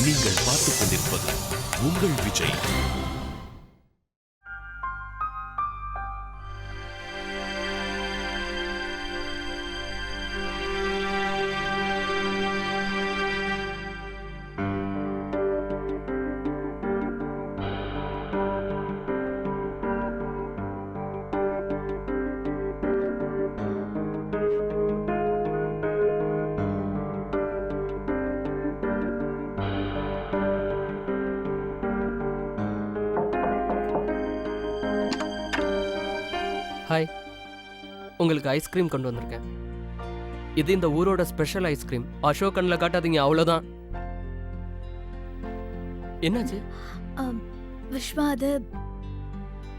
நீங்கள் பார்த்துக் கொண்டிருப்பது உங்கள் விஜய். ஹாய், உங்களுக்கு ஐஸ்கிரீம் கொண்டு வந்திருக்கேன். இது இந்த ஊரோட ஸ்பெஷல் ஐஸ்கிரீம். அசோக் கண்ணில் காட்டாதீங்க, அவ்வளோதான். என்னாச்சு? விஸ்வா, அது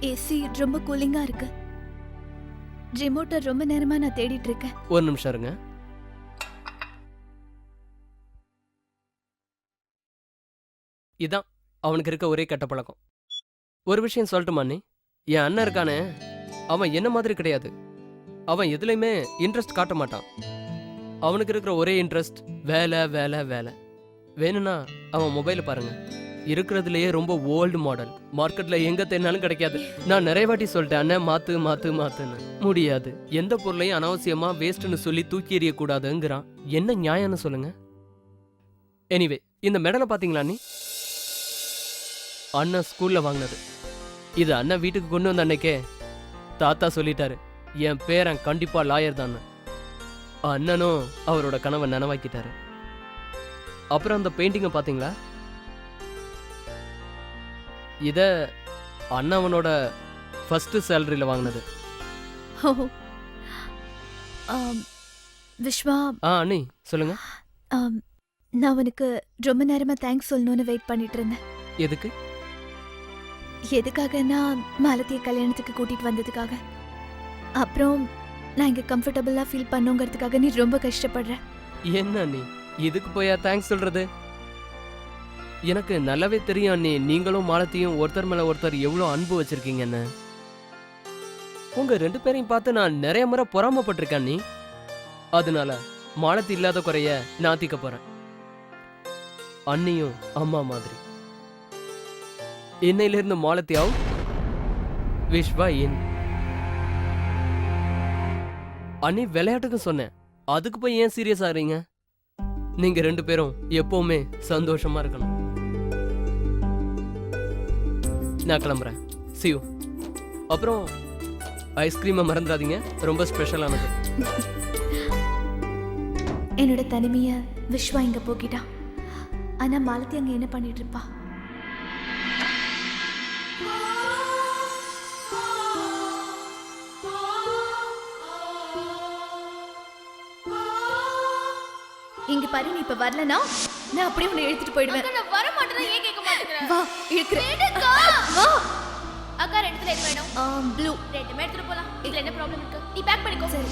ஏசி ரொம்ப கூலிங்கா இருக்கு. ரிமோட்டை ரொம்ப நேரமா நான் தேடிட்டு இருக்கேன். ஒரு நிமிஷம் இருங்க. இதான் அவனுக்கு இருக்க ஒரே கெட்ட பழக்கம். ஒரு விஷயம் சொல்லட்டுமா நீ? என் அண்ணன் இருக்கானே, அவன் என்ன மாதிரி கிடையாது. அவன் எதுலையுமே இன்ட்ரெஸ்ட் காட்ட மாட்டான். அவனுக்கு இருக்கிற ஒரே இன்ட்ரெஸ்ட் வேலை வேலை வேலை. வேணும்னா அவன் மொபைலை பாருங்க, இருக்கிறதுலையே ரொம்ப ஓல்டு மாடல். மார்க்கெட்ல எங்க தேடினாலும் கிடைக்காது. நான் நிறைய வாட்டி சொல்லிட்டேன், அண்ணன் மாத்து மாத்து மாத்துன்னு. முடியாது. எந்த பொருளையும் அனாவசியமா வேஸ்ட்னு சொல்லி தூக்கி எறிய கூடாதுங்கிறான். என்ன நியாயம்னு சொல்லுங்க. எனிவே, இந்த மெடலை பாத்தீங்களா நீ? அண்ணன் ஸ்கூல்ல வாங்கினது. இது அண்ணன் வீட்டுக்கு கொண்டு வந்த அன்னைக்கே தாத்தா சொல்லிட்டாரு, என் பேரன் கண்டிப்பா லாயர் தான். அண்ணனும் அவரோட கனவை நனவாக்கிட்டாரு. அப்புறம் அந்த பெயிண்டிங்கை பாத்தீங்களா? இத அண்ணவனோட ஃபர்ஸ்ட் சேலரியில வாங்கினது. விஸ்வா, அண்ணி சொல்லுங்க. நான் உனக்கு ரொம்ப நேரமா தேங்க்ஸ் சொல்லணும்னு வெயிட் பண்ணிட்டு இருந்தேன். எதுக்கு? எதுக்காகன்னா, மாலத்திய கல்யாணத்துக்கு கூட்டிட்டு வந்ததுக்காக. அப்புறம் நான் இங்க கம்ஃபர்டபுளா ஃபீல் பண்ணுங்கிறதுக்காக நீ ரொம்ப கஷ்டப்படுற. என்ன நீ இதுக்கு போயா தேங்க்ஸ் சொல்றது? எனக்கு நல்லாவே தெரியும் அண்ணி, நீங்களும் மாலத்தியும் ஒருத்தர் மேல ஒருத்தர் எவ்வளவு அன்பு வச்சிருக்கீங்கன்னு. உங்க ரெண்டு பேரையும் பார்த்து நான் நிறைய முறை பொறாமப்பட்டிருக்கேன் அண்ணி. அதனால மாலத்தி இல்லாத குறைய நான் தீக்க போறேன். அண்ணியும் அம்மா மாதிரி. இன்னையில இருந்து மாலத்தி அவுட், விஸ்வா இன். அண்ணி விளையாட்டுக்கு சொன்னேன், அதுக்கு போய் ஏன் சீரியஸ் ஆகுறீங்க? நீங்க ரெண்டு பேரும் எப்பவுமே சந்தோஷமா இருக்கணும். நான் கிளம்புறேன். See you. அப்புறம் ஐஸ்கிரீமை மறந்துடாதீங்க, ரொம்ப ஸ்பெஷலானது. என்னோட தனிமைய விஸ்வா இங்க போக்கிட்டா. ஆனா மாலத்தி அங்க என்ன பண்ணிட்டு இருப்பா? இங்க பாரு, நீ இப்ப வரலனா நான் அப்படியே உன்னை இழுத்துட்டு போயிடுவேன். நான் வர மாட்டேனா? ஏன் கேட்க மாட்டேங்கற? வா, இழுக்குறேன். வா அக்கா, ரெண்டுல எது வேணும்? ப்ளூ. ரெண்டுமே எடுத்துட்டு போலாம். இதுல என்ன ப்ராப்ளம் இருக்கு? நீ பேக் பண்ணிக்கோ. சரி.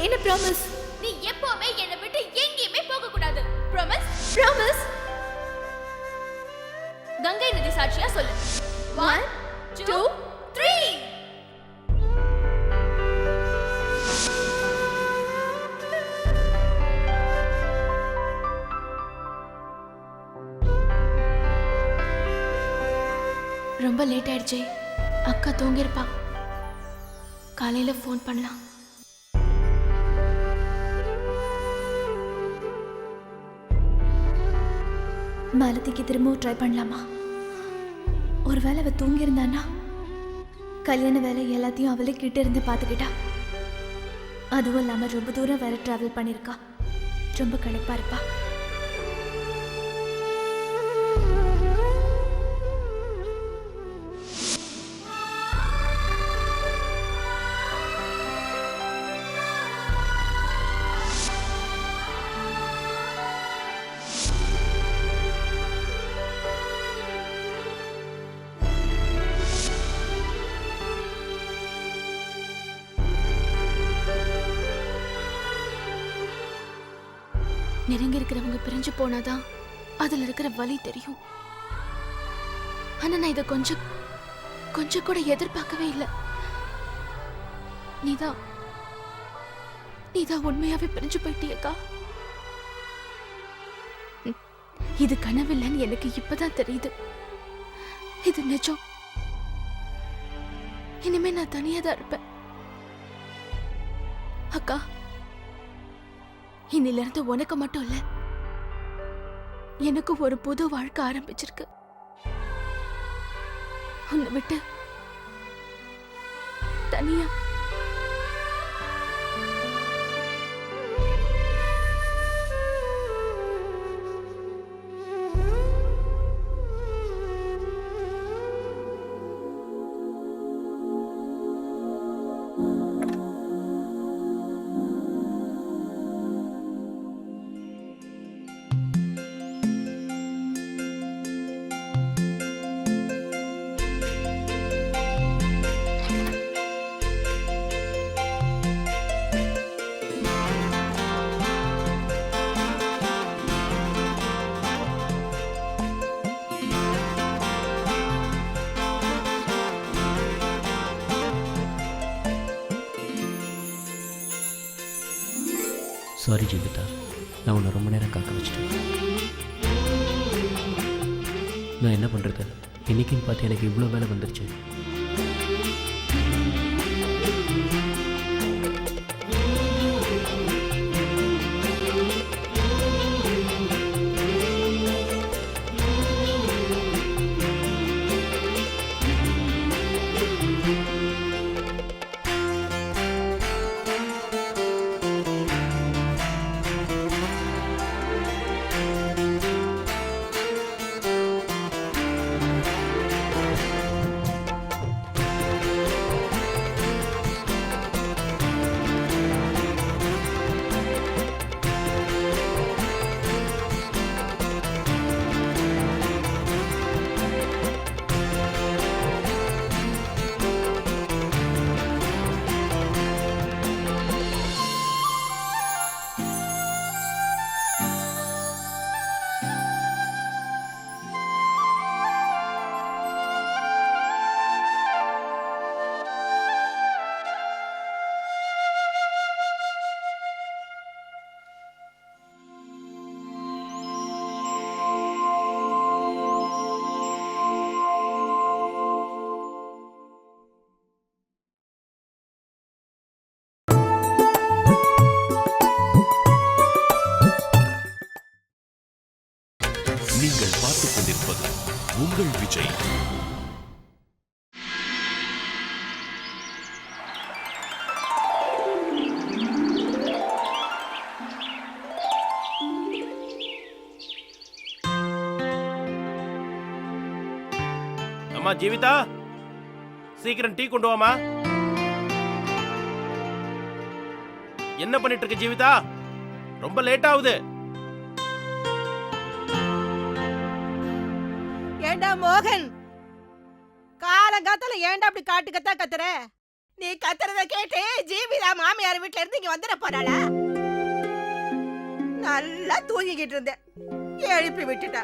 என்ன ப்ராமிஸ்? நீ எப்பவுமே என்னை விட்டு எங்கேயுமே போக கூடாது. ப்ராமிஸ்? ப்ராமிஸ். கங்கை நதி சாட்சியா சொல்லு. 1 2 3. ரொம்ப லேட் ஆயிடுச்சு. அக்கா தூங்கிருப்பா. காலையில ஃபோன் பண்ணலாம். மாலதிக்கு திரும்பவும் ட்ரை பண்ணலாமா? ஒருவேளை அவ தூங்கி இருந்தானா கல்யாண வேலை எல்லாத்தையும் அவளே கிட்ட இருந்து பார்த்துக்கிட்டா. அதுவும் இல்லாம ரொம்ப தூரம் வேற டிராவல் பண்ணிருக்கா. ரொம்ப களைப்பா இருப்பா. நெருங்கி இருக்கிறவங்க பிரிஞ்சு போனாதான் அதுல இருக்கிற வலி தெரியும். ஆனா நான் இதை கொஞ்சம் கூட எதிர்பார்க்கவே இல்லை. நீதான் உண்மையாவே பிரிஞ்சு போயிட்டியக்கா. இது கனவில்லைன்னு எனக்கு இப்பதான் தெரியுது. இது நிஜம். இனிமே நான் தனியா தான் இருப்பேன். அக்கா, இன்னில இருந்து உனக்கு மட்டும் இல்ல, எனக்கு ஒரு புது வாழ்க்கை ஆரம்பிச்சிருக்கு. உன்னை விட்டு தனியா சாரி ஜீவிதா, நான் உன்னை ரொம்ப நேரம் காக்க வச்சிட்டேன். நான் என்ன பண்ணுறது? இன்னைக்குன்னு பார்த்து எனக்கு இவ்வளோ வேலை வந்துருச்சு. நீங்கள் பார்த்துக் கொண்டிருப்பது உங்கள் விஜய். அம்மா ஜீவிதா, சீக்கிரம் டீ கொண்டு வாமா. என்ன பண்ணிட்டு இருக்க ஜீவிதா? ரொம்ப லேட் ஆகுது. ஏண்டா மோகன், காலங்காத்தால ஏண்டா அப்படி காட்டுக்கத்தா கத்துற? நீ கத்துறத கேட்டு ஜீவிதா மாமியார் வீட்ல இருந்து இங்க வந்துட போறாளா? நல்லா தூங்கிக்கிட்டு இருந்தேன், எழுப்பி விட்டுட்டா.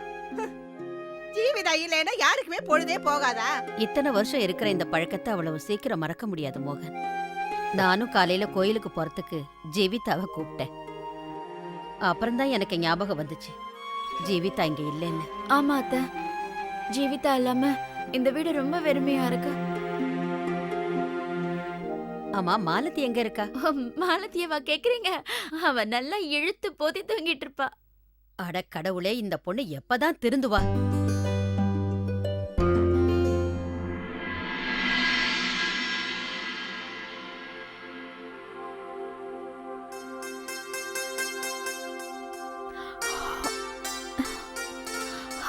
ஜீவிதா இல்லைன்னா யாருக்குமே பொழுதே போகாதா? இத்தனை வருஷம் இருக்கிற இந்த பழக்கத்தை அவ்வளவு சீக்கிரம் மறக்க முடியாது மோகன். நானும் காலையில கோயிலுக்கு போறதுக்கு ஜீவிதாவை கூப்பிட்டேன். அப்புறம்தான் எனக்கு ஞாபகம் வந்துச்சு ஜீவிதா இங்க இல்லைன்னு. ஆமா அத்தை, ஜீவிதா இல்லாம இந்த வீடு ரொம்ப வெறுமையா இருக்கு. ஆமா, மாலதி எங்க இருக்கா? மாலத்தியவா கேக்குறீங்க? அவ நல்லா இழுத்து போத்தி தூங்கிட்டு இருப்பா. அட கடவுளே, இந்த பொண்ணு எப்பதான் திருந்துவா?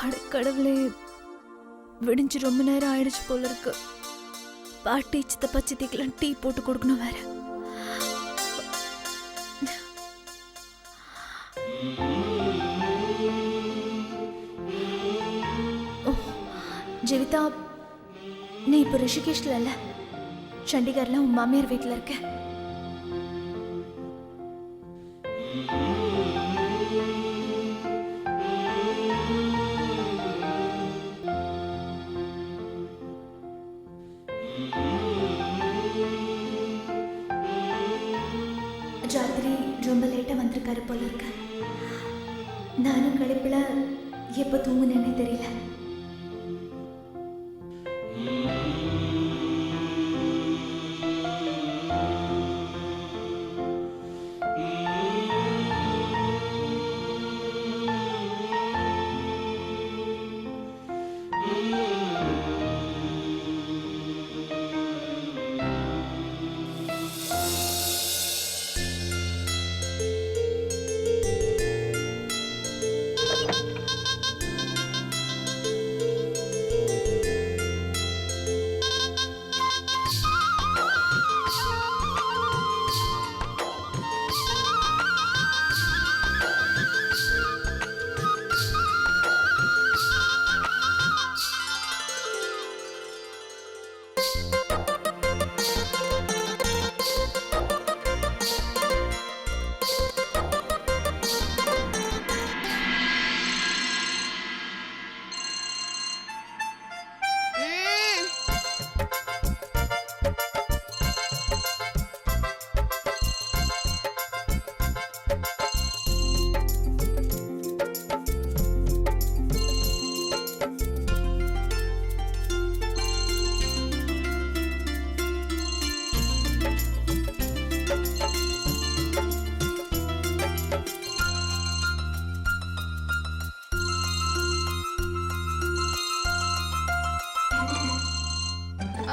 அட கடவுளே, விடிஞ்சு ரொம்ப நேரம் ஆயிடுச்சு போல இருக்கு. பாட்டி சித்தப்பா சித்திக்கெல்லாம் டீ போட்டு கொடுக்கணும் வேற. ஓ, ஜீவிதா, நீ இப்போ ரிஷிகேஷ்ல இல்ல, சண்டிகர்ல உன் மாமியார் வீட்டுல இருக்க. ராத்திரி ரொம்ப லேட்டா வந்திருக்காரு போல இருக்கு. நானும் கழிப்புல எப்ப தூங்குனேன்னே தெரியல.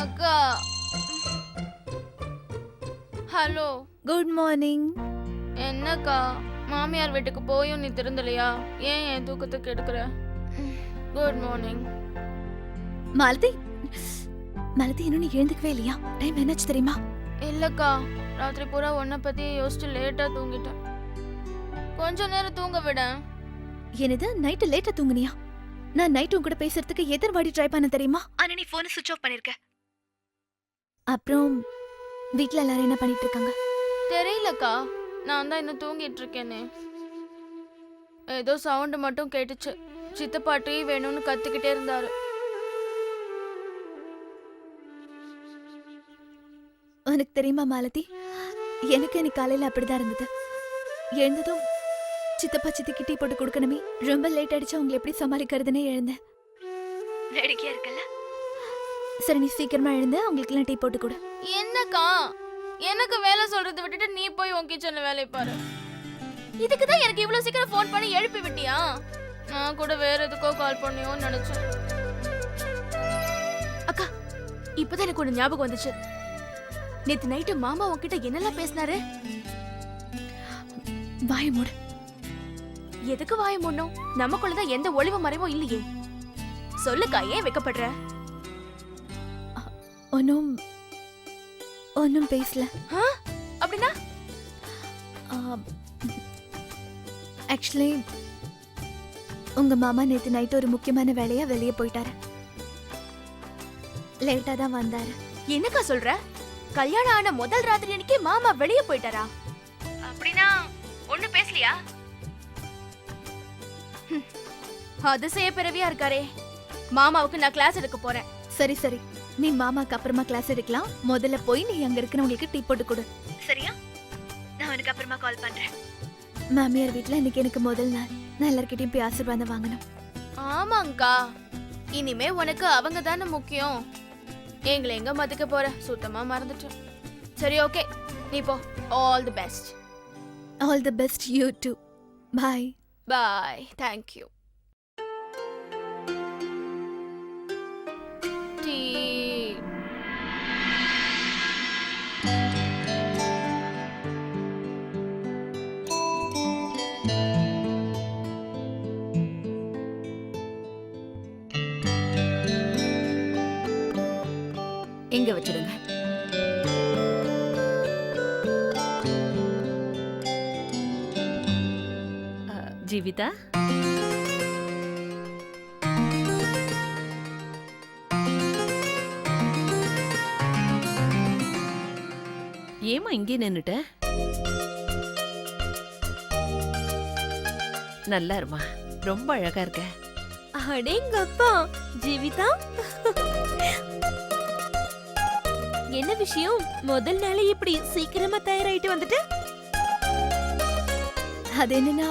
அக்கா, ஹலோ. Good morning. என்னக்கா, மாமியார் வீட்டுக்கு போயும் நீ திருந்தலையா? ஏன் என் தூக்கத்தை கெடுக்கிற? Good morning. மாலதி, மாலதி இன்னும் நீ எழுந்துக்கவே இல்லையா? டைம் என்னாச்சு தெரியுமா? இல்லக்கா, ராத்திரி பூரா உன்னை பத்தி யோசிச்சு லேட்டா தூங்கிட்டேன். கொஞ்ச நேரம் தூங்க விட. என்னது, நைட்டு லேட்டா தூங்குனியா? நான் நைட் உன் கூட பேசுறதுக்கு எத்தனை வாட்டி ட்ரை பண்ண தெரியுமா? ஆனா நீ போனை சுவிட்ச் ஆஃப் பண்ணிருக்க. அப்புறம் வீட்ல எல்லாரும் என்ன பண்ணிட்டு இருக்காங்க? தெரியலக்கா, நான் தான் இன்னும் தூங்கிட்டு இருக்கேனே. ஏதோ சவுண்ட் மட்டும் கேட்டுச்சு. சித்தப்பா டீ வேணும்னு கத்திக்கிட்டே இருந்தாரு. உனக்கு தெரியுமா மாலதி, எனக்கு இன்னைக்கு காலையில அப்படிதான் இருந்தது. எழுந்ததும் சித்தப்பா சித்திக்கு டீ போட்டு கொடுக்கணுமே, ரொம்ப லேட் ஆயிடுச்சு, அவங்களை எப்படி சமாளிக்கிறதுனே எழுந்தேன். வேடிக்கையா இருக்கல? சரி, நீ சீக்கிரமா எழுந்து அவங்களுக்கு எல்லாம் டீ போட்டு கொடு. என்னக்கா, எனக்கு வேலை சொல்றதை விட்டுட்டு நீ போய் உன் கிச்சன்ல வேலையை பாரு. இதுக்கு தான் எனக்கு இவ்வளவு சீக்கிரம் ஃபோன் பண்ணி எழுப்பி விட்டியா? நான் கூட வேற எதுக்கோ கால் பண்ணியோன்னு நினைச்சேன். அக்கா, இப்பதான் எனக்கு ஒரு ஞாபகம் வந்துச்சு. நேத்து நைட்டு மாமா உன்கிட்ட என்னெல்லாம் பேசினாரு? வாய மூடு. எதுக்கு வாய மூடணும்? நமக்குள்ளதான் எந்த ஒளிவு மறைவும் இல்லையே. சொல்லுக்கா, ஏன் வெக்கப்படுற? ஒன்னும் பேசல. அப்படின்னா? ஆக்சுவலி உங்க மாமா நேத்து நைட் ஒரு முக்கியமான வேலையா வெளியே போயிட்டாரு. லேட்டா தான் வந்தாரு. என்னக்கா சொல்ற? கல்யாணம் ஆன முதல் ராத்திரி அன்னைக்கு மாமா வெளியே போயிட்டாரா? அப்படின்னா ஒண்ணு பேசலையா? அதிசய பிறவியா இருக்காரே. மாமாவுக்கு நான் கிளாஸ் எடுக்க போறேன். சரி சரி, நீ மாமாக்கு அப்புறமா கிளாஸ் எடுக்கலாம். முதல்ல போய் நீ அங்க இருக்கிறவங்களுக்கு டீ போட்டு கொடு, சரியா? நான் உனக்கு அப்புறமா கால் பண்றேன். மாமியார் வீட்ல இன்னைக்கு எனக்கு முதல் நாள். நான் எல்லார்கிட்டயும் போய் ஆசீர்வாதம் வாங்கணும். ஆமாங்கா, இனிமே உனக்கு அவங்க தானே முக்கியம். எங்களை எங்க மதிக்க போற? சுத்தமா மறந்துட்டேன். சரி, ஓகே, நீ போ. All the best. All the best you too. Bye. Bye. Thank you. Tea. இங்க வச்சிடுங்க. ஜீவிதா, ஏமா இங்கே நின்னுட்ட? நல்லா இருமா, ரொம்ப அழகா இருக்க. அடேங்கப்பா, ஜீவிதா என்ன விஷயம்? முதல் நாளே இப்படி சீக்கிரமா தயாராயிட்டு வந்துட்டு? அது என்னன்னா,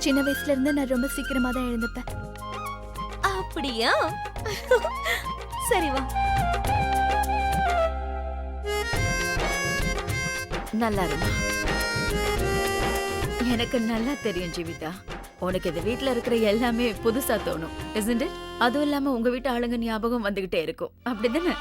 சின்ன வயசுல இருந்து நான் ரொம்ப சீக்கிரமா தான் எழுந்துப்பேன். அப்படியா? சரி வா. நல்லா இருமா. எனக்கு நல்லா தெரியும் ஜீவிதா, உனக்கு இந்த வீட்ல இருக்கிற எல்லாமே புதுசா தோணும், isn't it? அதுவும் இல்லாம உங்க வீட்டு ஆளுங்க ஞாபகம் வந்துகிட்டே இருக்கும், அப்படிதானே?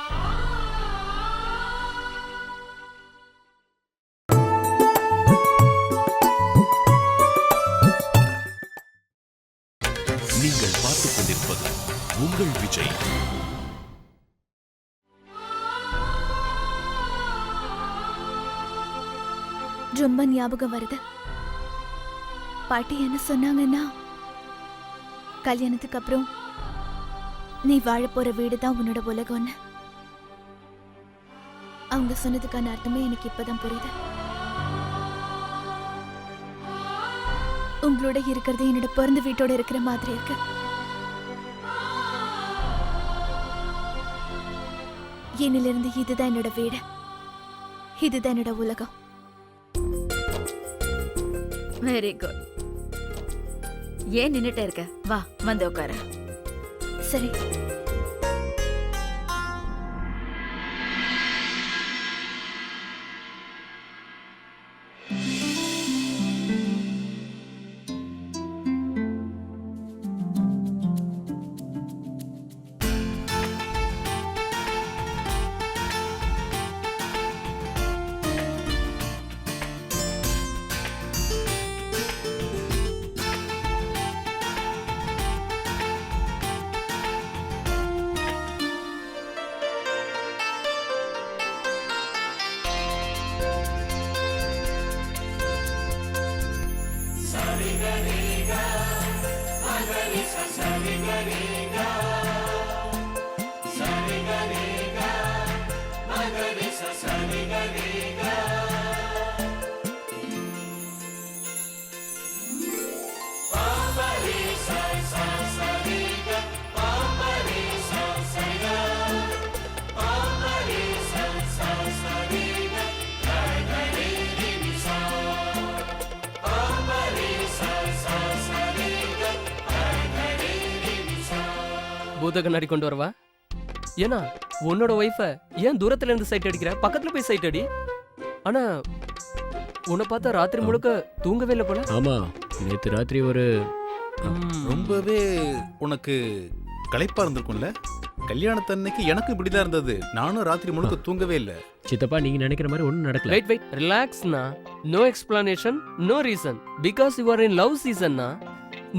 நீங்கள் பார்த்துக் கொண்டிருப்பது உங்கள் விஜய். ரொம்ப ஞாபகம் வருது. பாட்டி என்ன சொன்னாங்கன்னா, கல்யாணத்துக்கு அப்புறம் நீ வாழ போற வீடு தான் உன்னோட உலகம்னு. அவங்க சொன்னதுக்கான அர்த்தமே எனக்கு இப்பதான் புரியுது. உங்களோட இருக்கிறது என்னோட பிறந்த வீட்டோட இருக்கிற மாதிரி இருக்கு. என்னிலிருந்து இதுதான் என்னோட வீடு, இதுதான் என்னோட உலகம். Very good. ஏன் நின்னுட்டே இருக்க? வா, வந்து உட்கார. சரி. பூத கண்ணாடி கொண்டு வரவா? ஏன்னா உன்னோட ஒய்ஃபை ஏன் தூரத்துல இருந்து சைட் அடிக்கிற? பக்கத்துல போய் சைட் அடி. ஆனா உன்னை பார்த்தா ராத்திரி முழுக்க தூங்கவே இல்லை போல. ஆமா, நேற்று ராத்திரி ஒரு ரொம்பவே உனக்கு களைப்பா இருந்திருக்கும்ல. கல்யாணத்தன்னைக்கு எனக்கு இப்படிதான் இருந்தது. நானும் ராத்திரி முழுக்க தூங்கவே இல்லை. சித்தப்பா, நீங்க நினைக்கிற மாதிரி ஒன்றும் நடக்கல. வெயிட் ரிலாக்ஸ்னா. No explanation, no reason, because you are in love சீசன்னா.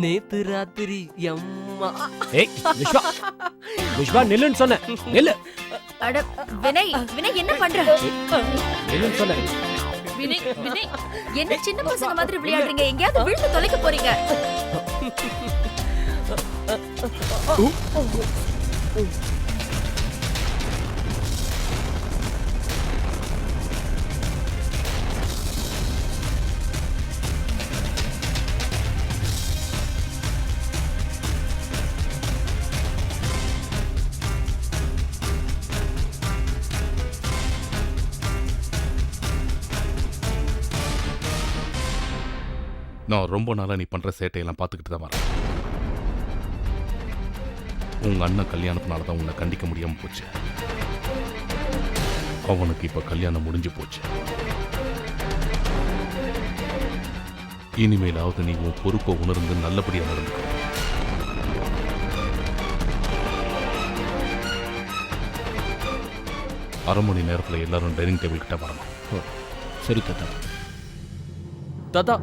நேத்து ராத்திரி எம்மா. ஏய் விஸ்வா, விஸ்வா நில்லுன்னு சொன்னேன். நில்லு. அட வினய், வினய் என்ன பண்ற? நில்லுன்னு சொன்னேன். வினய், வினய் என்ன சின்ன பசங்க மாதிரி விளையாடுறீங்க? எங்கயாவது விழுந்து தொலைக்க போறீங்க. நான் ரொம்ப நாளா நீ பண்ற சேட்டையெல்லாம் பார்த்துக்கிட்டு தான் வரேன். உங்க அண்ணன் கல்யாணத்தினால தான் உன்னை கண்டிக்க முடியாம போச்சு. அவனுக்கு இப்ப கல்யாணம் முடிஞ்சு போச்சு. இனிமேலாவது நீ உன் பொறுப்பை உணர்ந்து நல்லபடியா நடந்துக்கணும். அரை மணி நேரத்துல எல்லாரும் டைனிங் டேபிள் கிட்ட வரணும். சரி தாத்தா. தாத்தா